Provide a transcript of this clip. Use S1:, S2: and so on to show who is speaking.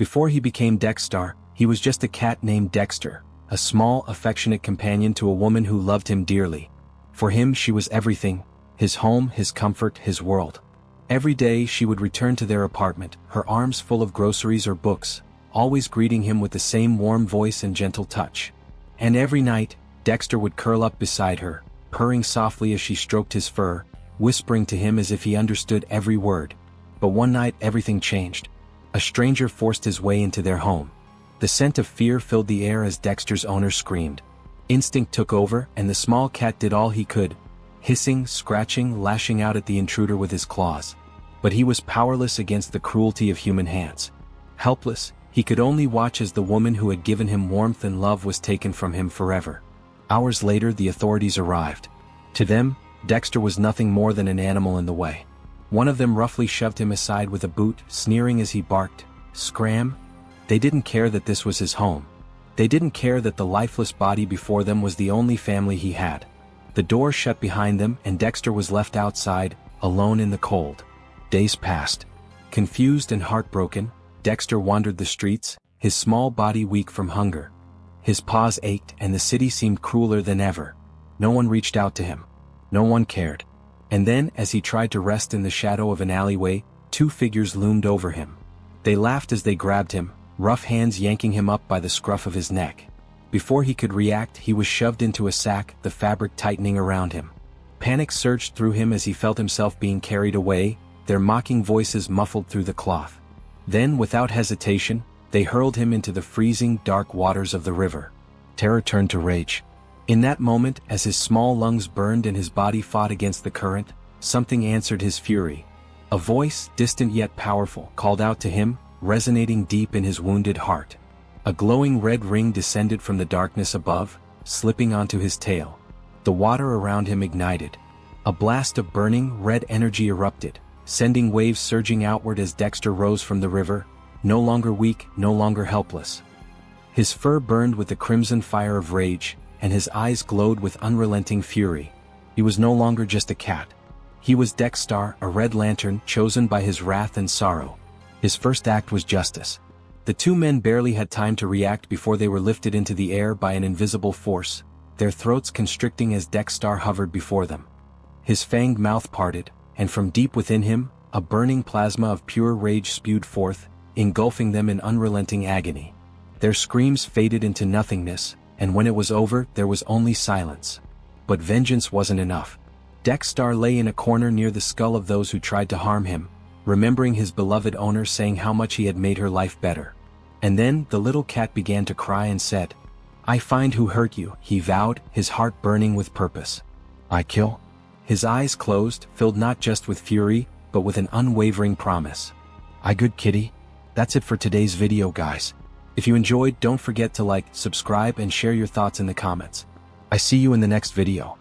S1: Before he became Dexter, he was just a cat named Dexter, a small, affectionate companion to a woman who loved him dearly. For him she was everything, his home, his comfort, his world. Every day she would return to their apartment, her arms full of groceries or books, always greeting him with the same warm voice and gentle touch. And every night, Dexter would curl up beside her, purring softly as she stroked his fur, whispering to him as if he understood every word. But one night everything changed. A stranger forced his way into their home. The scent of fear filled the air as Dexter's owner screamed. Instinct took over, and the small cat did all he could, hissing, scratching, lashing out at the intruder with his claws. But he was powerless against the cruelty of human hands. Helpless, he could only watch as the woman who had given him warmth and love was taken from him forever. Hours later, the authorities arrived. To them, Dexter was nothing more than an animal in the way. One of them roughly shoved him aside with a boot, sneering as he barked, "Scram!" They didn't care that this was his home. They didn't care that the lifeless body before them was the only family he had. The door shut behind them, and Dexter was left outside, alone in the cold. Days passed. Confused and heartbroken, Dexter wandered the streets, his small body weak from hunger. His paws ached, and the city seemed crueler than ever. No one reached out to him. No one cared. And then, as he tried to rest in the shadow of an alleyway, two figures loomed over him. They laughed as they grabbed him, rough hands yanking him up by the scruff of his neck. Before he could react, he was shoved into a sack, the fabric tightening around him. Panic surged through him as he felt himself being carried away, their mocking voices muffled through the cloth. Then, without hesitation, they hurled him into the freezing, dark waters of the river. Terror turned to rage. In that moment, as his small lungs burned and his body fought against the current, something answered his fury. A voice, distant yet powerful, called out to him, resonating deep in his wounded heart. A glowing red ring descended from the darkness above, slipping onto his tail. The water around him ignited. A blast of burning, red energy erupted, sending waves surging outward as Dexter rose from the river, no longer weak, no longer helpless. His fur burned with the crimson fire of rage, and his eyes glowed with unrelenting fury. He was no longer just a cat. He was Dexter, a red lantern chosen by his wrath and sorrow. His first act was justice. The two men barely had time to react before they were lifted into the air by an invisible force, their throats constricting as Dexter hovered before them. His fanged mouth parted, and from deep within him, a burning plasma of pure rage spewed forth, engulfing them in unrelenting agony. Their screams faded into nothingness, and when it was over, there was only silence. But vengeance wasn't enough. Dexter lay in a corner near the skull of those who tried to harm him, remembering his beloved owner saying how much he had made her life better. And then, the little cat began to cry and said, "I find who hurt you," he vowed, his heart burning with purpose. "I kill?" His eyes closed, filled not just with fury, but with an unwavering promise. "I good kitty." That's it for today's video, guys. If you enjoyed, don't forget to like, subscribe, and share your thoughts in the comments. I see you in the next video.